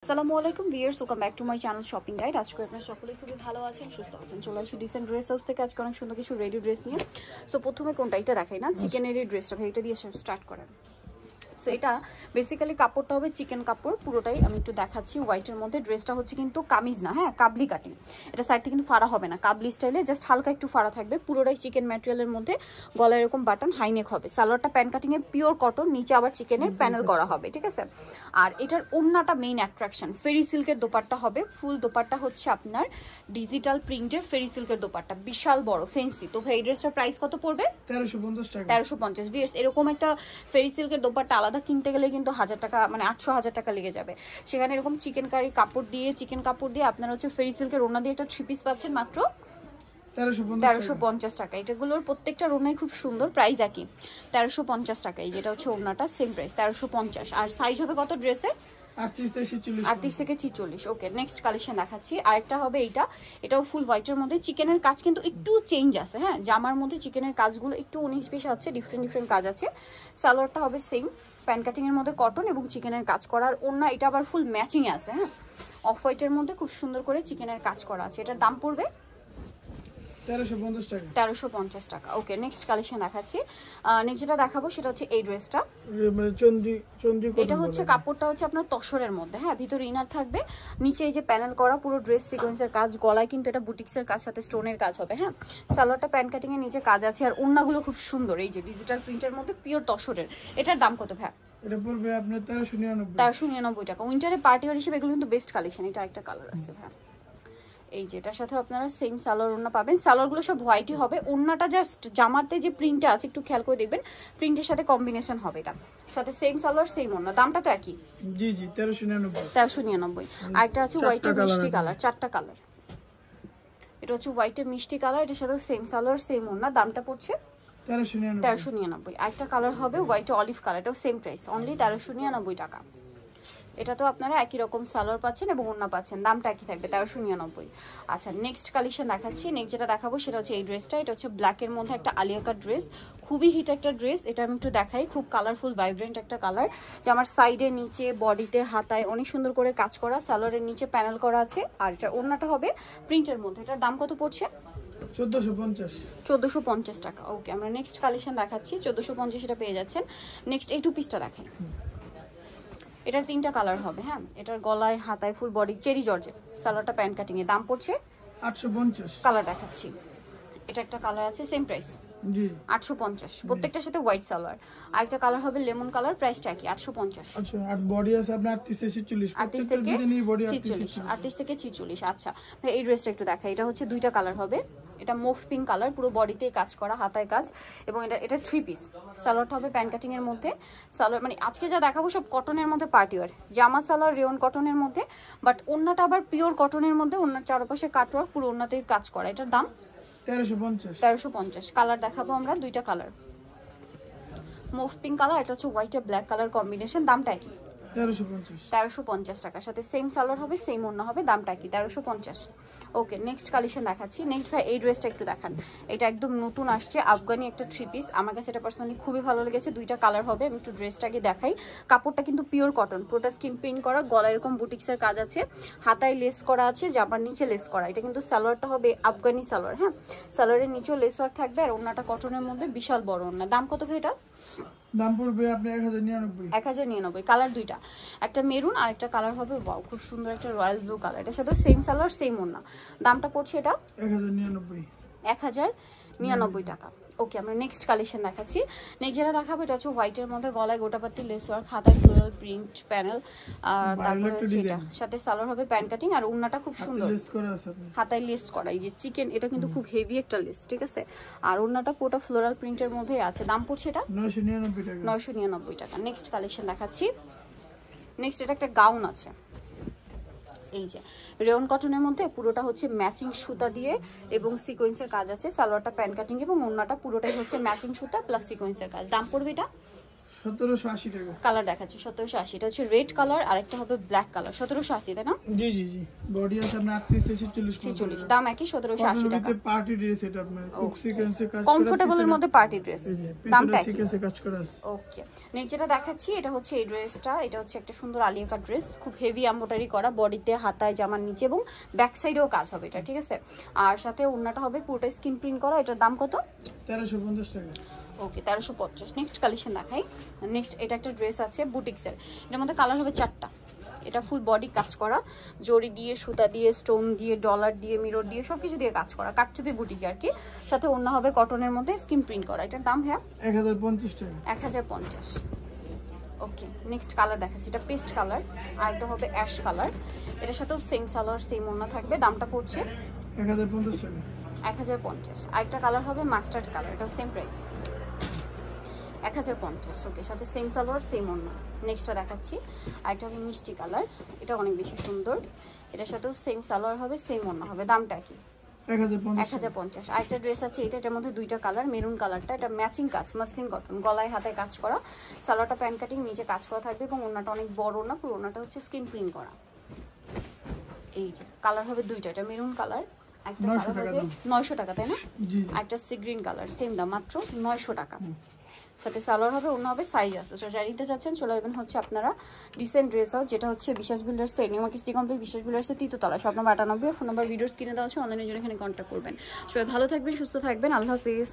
আসসালামু আলাইকুম viewers, welcome back to my channel shopping guide. আজকে আপনারা সকলেই খুবই ভালো আছেন, সুস্থ আছেন। চলে আসি ডিসেন্ট ড্রেস হাউস থেকে আজকে অনেক সুন্দর কিছু রেডি ড্রেস নিয়ে। সো প্রথমে কোনটা, এটা দেখাই না, চিকেনের এই ড্রেসটা ভাই, এটা দিয়ে স্টার্ট করেন। সো এটা বেসিক্যালি কাপড়টা হবে চিকেন কাপড় পুরোটাই। আমি একটু দেখাচ্ছি হোয়াইটের মধ্যে। ড্রেসটা হচ্ছে কিন্তু কামিজ না, হ্যাঁ কাবলি কাটিং। এটা সাইড থেকে কিন্তু ফাড়া হবে না, কাবলি স্টাইলে জাস্ট হালকা একটু ফাড়া থাকবে। পুরোটাই চিকেন ম্যাটেরিয়ালের মধ্যে, গলায় এরকম বাটন, হাইনেক হবে। সালোয়ারটা প্যান্ট কাটিং এর পিওর কটন, নিচে আবার চিকেনের প্যানেল করা হবে, ঠিক আছে। আর এটার ওড়নাটা মেইন অ্যাট্রাকশন, ফেরি সিল্কের দোপাট্টা হবে। ফুল দোপাট্টা হচ্ছে আপনার ডিজিটাল প্রিন্টের ফেরি সিল্কের দোপাট্টা, বিশাল বড় ফেন্সি। তো ভাই এই ড্রেসটার প্রাইস কত পড়বে? 1350 টাকা। 1350। ভিউয়ার্স, এরকম একটা ফেরি সিল্কের দোপাট্টা আলাদা কিনতে গেলে কিন্তু 1000 টাকা, মানে 800-1000 টাকা লেগে যাবে। সেখানে এরকম চিকেন কারি কাপড় দিয়ে, চিকেন কাপড় দিয়ে আপনারা হচ্ছে ফেরি সিল্কের ওড়না দিয়ে একটা 3 পিস পাচ্ছেন মাত্র 1350 টাকা। এটাগুলোর প্রত্যেকটা ওড়নাই খুব সুন্দর, প্রাইস একই 1350 টাকা। এই যেটা হচ্ছে ওড়নাটা, সেম প্রাইস 1350। আর সাইজ হবে কত ড্রেসের? 38 থেকে 46। ওকে, নেক্সট কালেকশন দেখাচ্ছি। আরেকটা হবে এইটা, এটাও ফুল হোয়াইটের মধ্যে। চিকেনের কাজ কিন্তু একটু চেঞ্জ আছে, হ্যাঁ জামার মধ্যে চিকেনের কাজগুলো একটু 19-20 আছে, ডিফারেন্ট কাজ আছে। সালোয়ারটা হবে সেম, প্যান্ট কাটিং এর মধ্যে কটন এবং চিকেনের কাজ করার ওড়না। এটা আবার ফুল ম্যাচিং আছে, হ্যাঁ অফ হোয়াইটের মধ্যে খুব সুন্দর করে চিকেনের কাজ করা আছে। এটার দাম পড়বে 1350 টাকা। ওকে, নেক্সট কালেকশন দেখাচ্ছি। নেক্সট যেটা দেখাবো সেটা হচ্ছে এই ড্রেসটা। এটা হচ্ছে কাপড়টা হচ্ছে আপনার তসরের মধ্যে, হ্যাঁ ভিতরে ইনার থাকবে, নিচে এই যে প্যানেল করা পুরো ড্রেস সিকোয়েন্সের কাজ, গলায় কিন্তু এটা বুটিক্সের কাজ, সাথে স্টোনের কাজ হবে, হ্যাঁ। সালোয়ারটা প্যান্ট কাটিং এর নিচে কাজ আছে। আর ওড়নাগুলো খুব সুন্দর, এই যে ডিজিটাল প্রিন্টের মধ্যে পিওর তসরের। এটার দাম কত ভাই? এটা পড়বে আপনার 1399 টাকা। উইন্টারে পার্টি ওয়্যার হিসেবে এগুলো কিন্তু বেস্ট কালেকশন। এটা একটা কালার আছে, হ্যাঁ এই যেটার সাথে আপনারা সেম সালোয়ার ওড়না পাবেন। সালোয়ারগুলো সব হোয়াইটই হবে, ওড়নাটা জাস্ট জামাতে যে প্রিন্টটা আছে একটু খেয়াল করে দেখবেন, প্রিন্টের সাথে কম্বিনেশন হবে। এটা সাথে সেম সালোয়ার সেম ওড়না, দামটা তো একই। জি 1399। আর একটা আছে হোয়াইটের মিষ্টি কালার, 4টা কালার। এটা হচ্ছে হোয়াইটের মিষ্টি কালার, এটার সাথে সেম সালোয়ার সেম ওড়না, দামটা পড়ছে 1399। একটা কালার হবে হোয়াইট অলিভ কালার, এটাও সেম প্রাইস, অনলি 1399 টাকা। এটা তো আপনারা একই রকম সালোয়ার পাচ্ছেন এবং ওড়না পাচ্ছেন, দামটা একই থাকবে 1399। আচ্ছা, নেক্সট কালেকশন দেখাচ্ছি। নেক্সট যেটা দেখাবো সেটা হচ্ছে এই ড্রেসটা। এটা হচ্ছে ব্ল্যাকের মধ্যে একটা আলিয়া কাট ড্রেস, খুবই হিট একটা ড্রেস। এটা আমি একটু দেখাই, খুব কালারফুল ভাইব্রেন্ট একটা কালার। যে আমার সাইডে, নিচে, বডিতে, হাতায় অনেক সুন্দর করে কাজ করা, সালোয়ারের নিচে প্যানেল করা আছে। আর এটা ওড়নাটা হবে প্রিন্টের মধ্যে। এটার দাম কত পড়ছে? 1450 টাকা। ওকে, আমরা নেক্সট কালেকশন দেখাচ্ছি। 1450 এটা পেয়ে যাচ্ছেন। নেক্সট এই টু পিসটা দেখাই। এটার 3টা কালার হবে, হ্যাঁ এটার গলায়, হাতায়, ফুল বডি চেরি জর্জেট, সালোয়ারটা প্যান্ট কাটিং এর, দাম পড়ছে 850। কালার দেখাচ্ছি, এটা একটা কালার আছে সেম প্রাইস জি 850, প্রত্যেকটার সাথে হোয়াইট সালোয়ার। আরেকটা কালার হবে লেমন কালার, প্রাইসটা কি 850। আচ্ছা, আর বডি আছে আপনার 38 থেকে 46, 38 থেকে 46। আচ্ছা ভাই, এই ড্রেসটা একটু দেখাই। এটা হচ্ছে 2টা কালার হবে। এটা মুভ পিঙ্ক কালার, পুরো বডিতে কাজ করা, হাতায় কাজ, এবং এটা 3 পিস। সালোয়ারটা হবে প্যান্ট কাটিং এর মধ্যে। সালোয়ার মানে আজকে যা দেখাবো সব কটনের মধ্যে, পার্টি ওয়্যার জামা সালোয়ার রেয়ন কটনের মধ্যে, বাট ওড়নাটা আবার পিওর কটনের মধ্যে। ওড়নার চারপাশে কাটওয়ার্ক, পুরো ওড়নাতে কাজ করা। এটার দাম 1350। কালার দেখাবো আমরা, 2টা কালার, মুভ পিঙ্ক কালার, এটা হচ্ছে হোয়াইট আর ব্ল্যাক কালার কম্বিনেশন, দামটা কি 1350 টাকার সাথে সেম সালোয়ার হবে, সেম ওড়না হবে, দামটা কি 1350। ওকে, নেক্সট কালেকশন দেখাচ্ছি। নেক্সট ভাই এই ড্রেসটা একটু দেখান। এটা একদম নতুন আসছে, আফগানি একটা 3 পিস। আমার কাছে এটা পার্সোনালি খুবই ভালো লেগেছে। 2টা কালার হবে, আমি একটু ড্রেসটাকে দেখাই। কাপড়টা কিন্তু পিওর কটন, পুরোটা স্কিন প্রিন্ট করা, গলায় এরকম বুটিক্সের কাজ আছে, হাতায় লেস করা আছে, জামার নিচে লেস করা। এটা কিন্তু সালোয়ারটা হবে আফগানি সালোয়ার, হ্যাঁ সালোয়ারের নিচেও লেস ওয়ার্ক থাকবে। আর ওড়নাটা কটনের মধ্যে, বিশাল বড় ওড়না। দাম কত ভাই এটা? দাম পড়বে আপনার 1099। কালার 2টা, একটা মেরুন আর একটা কালার হবে ওয়াও খুব সুন্দর একটা রয়্যাল ব্লু কালার। এটার সাথে সেম সালোয়ার সেম ওড়না, দামটা পড়ছে এটা 1099 টাকা। ওকে, আমরা নেক্সট কালেকশন দেখাচ্ছি। নেক্সট যেটা দেখাবো এটা হচ্ছে হোয়াইটের মধ্যে, গলায় গোটাপাতি লেস ওয়ার্ক, হাতায় ফ্লোরাল প্রিন্ট প্যানেল, আর তারপরে হচ্ছে এটা সাথে সালোয়ার হবে প্যান্ট কাটিং। আর ওড়নাটা খুব সুন্দর, হাতায় লেস করা, এই যে চিকেন, এটা কিন্তু খুব হেভি একটা লেস, ঠিক আছে। আর ওড়নাটা পুরোটা ফ্লোরাল প্রিন্টের মধ্যে আছে, দাম পড়ছে এটা 999 টাকা। নেক্সট কালেকশন দেখাচ্ছি। নেক্সট এটা একটা গাউন আছে, এই যে রেয়ন কটনের মধ্যে, পুরোটা হচ্ছে ম্যাচিং সুতা দিয়ে এবং সিকোয়েন্সের কাজ আছে। সালোয়ারটা প্যান্ট কাটিং এবং ওড়নাটা পুরোটাই হচ্ছে ম্যাচিং সুতা প্লাস সিকোয়েন্সের কাজ, দাম পড়বে এটা 1780 টাকা। কালার দেখাচ্ছি 1780, এটা হচ্ছে রেড কালার, আরেকটা হবে ব্ল্যাক কালার। 1780 তাই না? জি জি জি। বডি আছে আপনার 38 থেকে 46 46, দাম একই 1780 টাকা। পার্টি ড্রেস এটা আপনার খুব সিকোয়েন্সে কাজ করা, কমফোর্টেবলের মধ্যে পার্টি ড্রেস, দামটা একই। সিকোয়েন্সে কাজ করা আছে। ওকে, নেক্সট যেটা দেখাচ্ছি এটা হচ্ছে এই ড্রেসটা। এটা হচ্ছে একটা সুন্দর আলিয়া কাট ড্রেস, খুব হেভি এমব্রয়ডারি করা, বডিতে, হাতায়, জামার নিচে এবং ব্যাক সাইডেও কাজ হবে এটা, ঠিক আছে? আর সাথে ওড়নাটা হবে পুরোটা স্কিন প্রিন্ট করা। এটার দাম কত? 1350 টাকা। ওকে, 1350। নেক্সট কালেকশন দেখাই। নেক্সট এটা একটা ড্রেস আছে বুটিক্সের, এটার মধ্যে কালার হবে 4টা। এটা ফুল বডি কাজ করা, জড়ি দিয়ে, সুতা দিয়ে, স্টোন দিয়ে, ডলার দিয়ে, মিরর দিয়ে, সবকিছু দিয়ে কাজ করা, কাটচুপি বুটিক আর কি। সাথে ওড়না হবে কটনের মধ্যে স্কিন প্রিন্ট করা। এটার দাম হ্যাঁ 1050 টাকা। 1050। ওকে, নেক্সট কালার দেখাচ্ছি, এটা পেস্ট কালার, আর একটা হবে অ্যাশ কালার। এটার সাথেও সেম সালোয়ার, সেম ওড়না থাকবে। দামটা পড়ছে 1050 টাকা। 1050। আরেকটা কালার হবে মাস্টার্ড কালার, এটাও সেম প্রাইস 1050। ওকে, সাথে সেম সালোয়ার, সেম ওড়না। নেক্সটটা দেখাচ্ছি, আরেকটা হবে মিষ্টি কালার, এটা অনেক বেশি সুন্দর। এটার সাথেও সেম সালোয়ার হবে, সেম ওড়না হবে। দামটা কি? 1050। আরেকটা ড্রেস আছে এটা, এটার মধ্যে দুইটা কালার, মেরুন কালারটা, এটা ম্যাচিং কাজ, মাসলিন কটন, গলায় হাতায় কাজ করা, সালোয়ারটা প্যান্ট কাটিং, নিচে কাজ করা থাকবে এবং ওড়নাটা অনেক বড় না, পুরো ওড়নাটা হচ্ছে স্কিন প্রিন্ট করা। এই যে কালার হবে দুইটা, এটা মেরুন কালার, একটা কালার হবে 900 টাকা তাই না? জি। একটা সি গ্রিন কালার, সেম দাম, মাত্র 900 টাকা। সাথে সালোয়ার হবে, অন্য হবে, সাইজ আছে। সো যারা নিতে চাচ্ছেন চলে যাবেন হচ্ছে আপনারা ডিসেন্ট ড্রেস হাউস, যেটা হচ্ছে বিশ্বাস বিল্ডার্স এর নিউ মার্কেট সিটি কমপ্লেক্স, বিশ্বাস বিল্ডার্সের 3য় তলা, shop number 98। Phone number videos কিনে দেওয়া হচ্ছে, অনলাইনের জন্য এখানে কন্ট্যাক্ট করবেন। সবাই ভালো থাকবেন, সুস্থ থাকবেন, আল্লাহ হাফেজ।